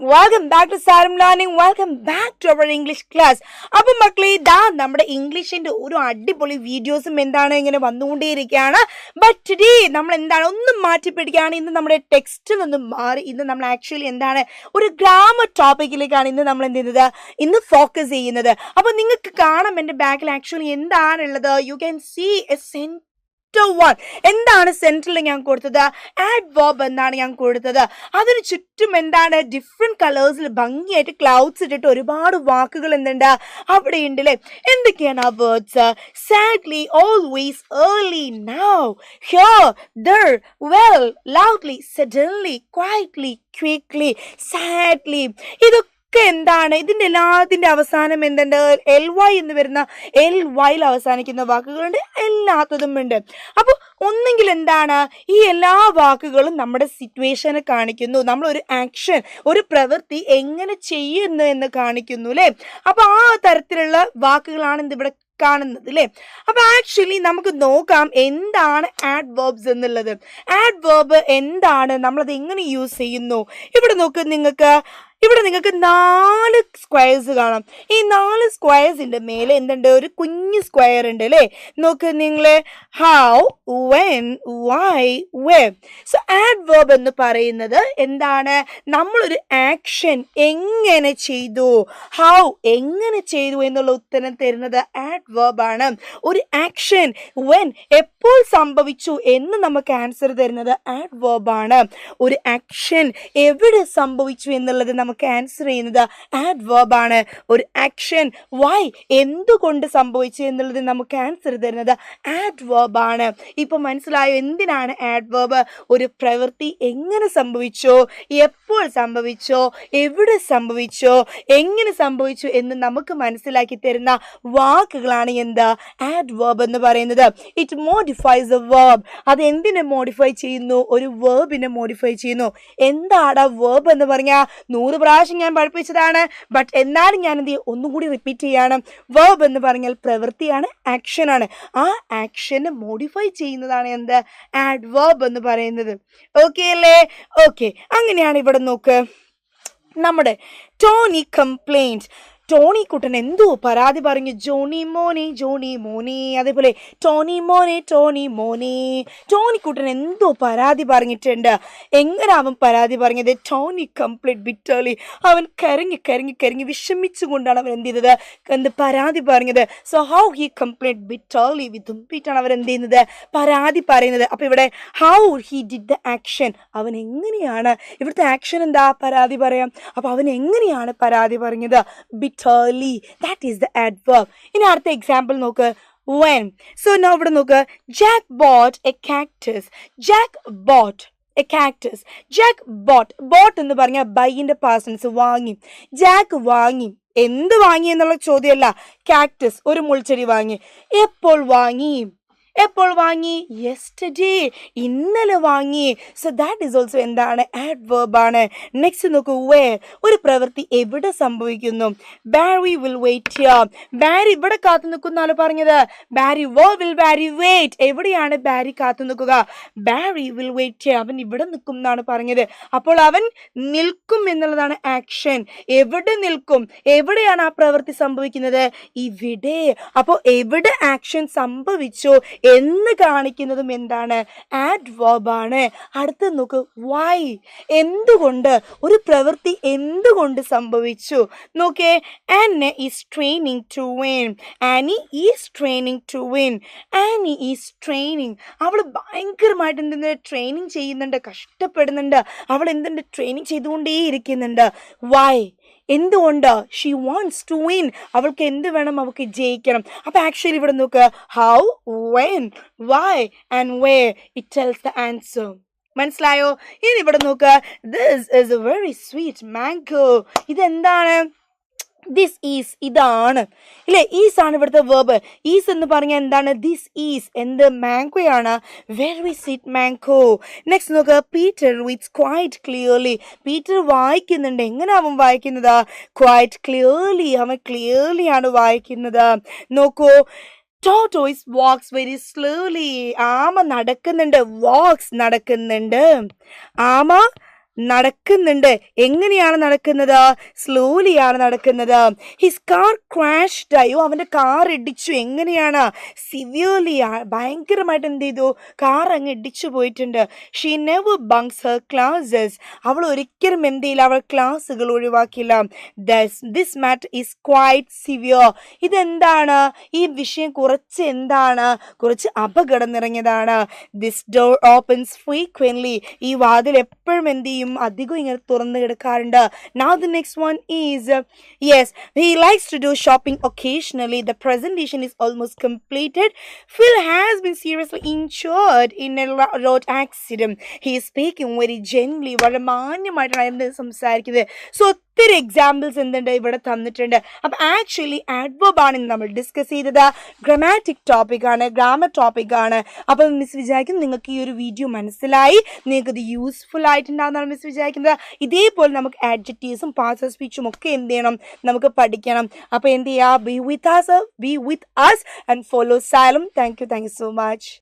welcome back to Sarum Learning. Welcome back to our English class. അപ്പോൾ മക്കളെ ഇതാ നമ്മുടെ ഇംഗ്ലീഷിന്റെ ഒരു അടിപൊളി വീഡിയോസും എന്താണ് ഇങ്ങനെ വന്നുകൊണ്ടേയിരിക്കുകയാണ്. ബട്ട് ടുഡേ നമ്മൾ എന്താണ് ഒന്നും മാറ്റി പിടിക്കുകയാണ്. ഇന്ന് നമ്മുടെ ടെക്സ്റ്റിൽ നിന്നും മാറി ഇന്ന് നമ്മൾ ആക്ച്വലി എന്താണ് ഒരു ഗ്രാമർ ടോപ്പിക്കിലേക്കാണ് ഇന്ന് നമ്മൾ എന്ത് ചെയ്യുന്നത്, ഇന്ന് ഫോക്കസ് ചെയ്യുന്നത്. അപ്പോൾ നിങ്ങൾക്ക് കാണാം എൻ്റെ ബാക്കിൽ ആക്ച്വലി എന്താണുള്ളത്. യു ക്യാൻ സീ എ എന്താണ് സെൻട്രൽ ഞാൻ കൊടുത്തത്, ആഡ്വർബ് എന്നാണ് ഞാൻ കൊടുത്തത്. അതിന് ചുറ്റും എന്താണ് ഡിഫറെന്റ് കളേഴ്സിൽ ഭംഗിയായിട്ട് ക്ലൗഡ്സ് ഇട്ടിട്ട് ഒരുപാട് വാക്കുകൾ എന്തുണ്ട് അവിടെ ഉണ്ടല്ലേ. എന്തൊക്കെയാണ് ആ words? Sadly, always, early, now, here, there, well, loudly, suddenly, quietly, quickly, sadly. ഇതൊക്കെ എന്താണ് ഇതിന്റെ എല്ലാത്തിന്റെ അവസാനം എന്തുണ്ട്? LY എന്ന് വരുന്ന LYയിൽ അവസാനിക്കുന്ന വാക്കുകളുണ്ട്, എല്ലാത്തതും ഉണ്ട്. അപ്പൊ ഒന്നെങ്കിൽ എന്താണ് ഈ എല്ലാ വാക്കുകളും നമ്മുടെ സിറ്റുവേഷനെ കാണിക്കുന്നു, നമ്മളൊരു ആക്ഷൻ ഒരു പ്രവൃത്തി എങ്ങനെ ചെയ്യുന്നു എന്ന് കാണിക്കുന്നു അല്ലെ. അപ്പൊ ആ തരത്തിലുള്ള വാക്കുകളാണ് ഇവിടെ കാണുന്നത് അല്ലേ. അപ്പൊ ആക്ച്വലി നമുക്ക് നോക്കാം എന്താണ് ആഡ്വർബ്സ് എന്നുള്ളത്. ആഡ്വർബ് എന്താണ്, നമ്മളത് എങ്ങനെ യൂസ് ചെയ്യുന്നു. ഇവിടെ നോക്ക്, നിങ്ങൾക്ക് 4 സ്ക്വയർസ് കാണാം. ഈ 4 സ്ക്വയർസിന്റെ മേലെ എന്തുണ്ട്, ഒരു കുഞ്ഞു സ്ക്വയർ ഉണ്ട് അല്ലേ. നോക്ക് നിങ്ങൾ, how, when, why, where. So adverb എന്ന് പറയുന്നത് എന്താണ്, നമ്മളൊരു ആക്ഷൻ എങ്ങനെ ചെയ്തു, ഹൗ എങ്ങനെ ചെയ്തു എന്നുള്ള ഉത്തരം തരുന്നത് ആഡ്വർബ് ആണ്. ഒരു ആക്ഷൻ വെൻ എപ്പോൾ സംഭവിച്ചു എന്ന് നമുക്ക് ആൻസർ തരുന്നത് ആഡ്വർബ് ആണ്. ഒരു ആക്ഷൻ എവിടെ സംഭവിച്ചു എന്നുള്ളത് നമുക്ക് ആൻസർ ചെയ്യുന്നത് ആഡ്വർബ് ആണ്. ഒരു ആക്ഷൻ വൈ എന്തുകൊണ്ട് സംഭവിച്ചു എന്നുള്ളത് നമുക്ക് ആൻസർ തരുന്നത് ആഡ്വർബ് ആണ്. ഇപ്പൊ മനസ്സിലായോ എന്തിനാണ് ആഡ്വർബ്? ഒരു പ്രവൃത്തി എങ്ങനെ സംഭവിച്ചോ, എപ്പോൾ സംഭവിച്ചോ, എവിടെ സംഭവിച്ചോ, എങ്ങനെ സംഭവിച്ചു എന്ന് നമുക്ക് മനസ്സിലാക്കി തരുന്ന വാക്കുകളാണ് എന്താ ആഡ്വർബ് എന്ന് പറയുന്നത്. It modifies A verb. അത് എന്തിനെ മോഡിഫൈ ചെയ്യുന്നു? ഒരു വേർബിനെ മോഡിഫൈ ചെയ്യുന്നു. എന്താണ് വേർബ് എന്ന് പറഞ്ഞാൽ 100 പ്രാവശ്യം ഞാൻ പഠിപ്പിച്ചതാണ്, ബട്ട് എന്നാലും ഞാൻ എന്ത് ചെയ്യും, ഒന്നുകൂടി റിപ്പീറ്റ് ചെയ്യാണ്. വേർബ് എന്ന് പറഞ്ഞാൽ പ്രവൃത്തിയാണ്, ആക്ഷനാണ്. ആ ആക്ഷനെ മോഡിഫൈ ചെയ്യുന്നതാണ് എന്ത് ആഡ്വർബ് എന്ന് പറയുന്നത്. ഓക്കെ അല്ലേ? ഓക്കെ, അങ്ങനെയാണ് ഇവിടെ നോക്ക്, നമ്മുടെ ടോണി കംപ്ലൈൻറ്റ്. ടോണി കുട്ടൻ എന്തോ പരാതി പറഞ്ഞു. ജോണി മോനെ, ജോണി മോനെ. അതേപോലെ ടോണി മോനെ, ടോണി മോനെ. ടോണി കുട്ടൻ എന്തോ പരാതി പറഞ്ഞിട്ടുണ്ട്. എങ്ങനെ അവൻ പരാതി പറഞ്ഞത്? Tony complained bitterly. അവൻ കരങ്ങി വിഷമിച്ചുകൊണ്ടാണ് അവൻ എന്ത് ചെയ്തത്, പരാതി പറഞ്ഞത്. So how he complained bitterly, വിതുമ്പിട്ടാണ് അവൻ എന്ത് ചെയ്യുന്നത്, പരാതി പറയുന്നത്. അപ്പൊ ഇവിടെ how he did the action, അവൻ എങ്ങനെയാണ് ഇവിടുത്തെ ആക്ഷൻ എന്താ, പരാതി പറയാം. അപ്പൊ അവൻ എങ്ങനെയാണ് പരാതി പറഞ്ഞത്? bitterly. That is the adverb. ഇനി അടുത്ത എക്സാമ്പിൾ നോക്ക്, when. So now ഇവിടെ നോക്ക്, Jack bought a cactus. Jack bought a cactus. Jack bought എന്ന് പറഞ്ഞാൽ ബൈന്റെ പാസ്റ്റ് ടെൻസ്, വാങ്ങി. ജാക്ക് വാങ്ങി. എന്ത് വാങ്ങി എന്നുള്ള ചോദ്യമല്ല. കാക്ടസ്, ഒരു മുൾച്ചെടി വാങ്ങി. എപ്പോൾ വാങ്ങി? യെസ്റ്റർഡേ, ഇന്നലെ വാങ്ങി. സോ ദാറ്റ് ഈസ് ഓൾസോ എന്താണ് ആഡ്വർബ് ആണ്. നെക്സ്റ്റ് നോക്കൂ, വേർ. ഒരു പ്രവൃത്തി എവിടെ സംഭവിക്കുന്നു? ബാരി വിൽ വെയിറ്റ് ഹിയർ. ബാരി ഇവിടെ കാത്തു നിൽക്കുന്നതാണ് പറഞ്ഞത്. ബാരി വിൽ ബാരി വെയിറ്റ്. എവിടെയാണ് ബാരി കാത്തു നിൽക്കുക? ബാരി വിൽ വെയിറ്റ് ഹിയർ. അവൻ ഇവിടെ നിൽക്കും എന്നാണ് പറഞ്ഞത്. അപ്പോൾ അവൻ നിൽക്കും എന്നുള്ളതാണ് ആക്ഷൻ. എവിടെ നിൽക്കും? എവിടെയാണ് ആ പ്രവൃത്തി സംഭവിക്കുന്നത്? ഇവിടെ. അപ്പോൾ എവിടെ ആക്ഷൻ സംഭവിച്ചു എന്ന് കാണിക്കുന്നതും എന്താണ് ആഡ്വർബ് ആണ്. അടുത്ത നോക്ക്, വൈ. എന്തുകൊണ്ട് ഒരു പ്രവൃത്തി എന്തുകൊണ്ട് സംഭവിച്ചു? നോക്കേ, Annie is training to win. Annie is training to win. Annie is training. അവൾ ഭയങ്കരമായിട്ട് എന്തെന്ന് ട്രെയിനിങ് ചെയ്യുന്നുണ്ട്, കഷ്ടപ്പെടുന്നുണ്ട്. അവൾ എന്തുണ്ട്, ട്രെയിനിങ് ചെയ്തുകൊണ്ടേയിരിക്കുന്നുണ്ട്. വൈ, എന്തുകൊണ്ട്? She wants to win. അവൾക്ക് എന്ത് വേണം? അവൾക്ക് ജയിക്കണം. അപ്പൊ ആക്ച്വലി ഇവിടെ നോക്ക്, how, when, why and where. It tells the answer. മനസ്സിലായോ? ഇനി ഇവിടെ നോക്ക്, this is a very sweet mango. ഇതെന്താണ്? ദിസ് ഈസ്, ഇതാണ് ഇല്ലേ. ഈസ് ആണ് ഇവിടുത്തെ വേർബ്. ഈസ് എന്ന് പറഞ്ഞാൽ എന്താണ്? ദിസ് ഈസ് എന്ത്, മാംഗോയാണ്. Very sweet mango. നെക്സ്റ്റ് നോക്കുക, Peter reads quite clearly. Peter വായിക്കുന്നുണ്ട്. എങ്ങനെ അവൻ വായിക്കുന്നത്? Quite clearly. അവൻ ക്ലിയർലി ആണ് വായിക്കുന്നത്. നോക്കൂ, ടോർട്ടോയ്സ് വാക്സ് വെരി സ്ലോലി. ആമ നടക്കുന്നുണ്ട്. വാക്സ് നടക്കുന്നുണ്ട്. ആമ നടക്കുന്നുണ്ട്. എങ്ങനെയാണ് നടക്കുന്നത്? സ്ലോലിയാണ് നടക്കുന്നത്. His car crashed. അയ്യോ, അവന്റെ കാർ ഇടിച്ചു. എങ്ങനെയാണ്? സിവിയർലി. ഭയങ്കരമായിട്ട് എന്ത് ചെയ്തു? കാർ അങ്ങ് ഇടിച്ചു പോയിട്ടുണ്ട്. She never bunks her classes. അവൾ ഒരിക്കലും എന്ത് ചെയ്യില്ല? അവൾ ക്ലാസ്സുകൾ ഒഴിവാക്കില്ല. This matter is quite severe. ഇതെന്താണ്? ഈ വിഷയം കുറച്ച് അപകടം നിറഞ്ഞതാണ്. This door opens frequently. ഈ വാതിൽ എപ്പോഴും എന്ത് ചെയ്യും? അധികം ഇങ്ങനെ തുറന്നു കിടക്കാറുണ്ട്. Now the next one is yes, he likes to do shopping occasionally. The presentation is almost completed. Phil has been seriously injured in a road accident. He is speaking very gently. വളരെ മാന്യമായിട്ടാണ് സംസാരിക്കുന്നത്. So ഒത്തിരി examples എന്തുണ്ട് ഇവിടെ തന്നിട്ടുണ്ട്. അപ്പം actually adverb ആണ് ഇന്ന് നമ്മൾ ഡിസ്കസ് ചെയ്തത്. ഗ്രാമർ ടോപ്പിക് ആണ്. അപ്പം മിസ് വിചാരിക്കുന്നു നിങ്ങൾക്ക് ഈ ഒരു വീഡിയോ മനസ്സിലായി, നിങ്ങൾക്ക് ഇത് യൂസ്ഫുൾ ആയിട്ടുണ്ടാകുന്നതാണ് മിസ് വിചാരിക്കുന്നത്. ഇതേപോലെ നമുക്ക് ആഡ്ജക്റ്റീവ്സും പാർട്സ് ഓഫ് സ്പീച്ചും ഒക്കെ എന്ത് ചെയ്യണം? നമുക്ക് പഠിക്കണം. അപ്പോൾ എന്ത് ചെയ്യുക? B with us and follow Salem. Thank you so much.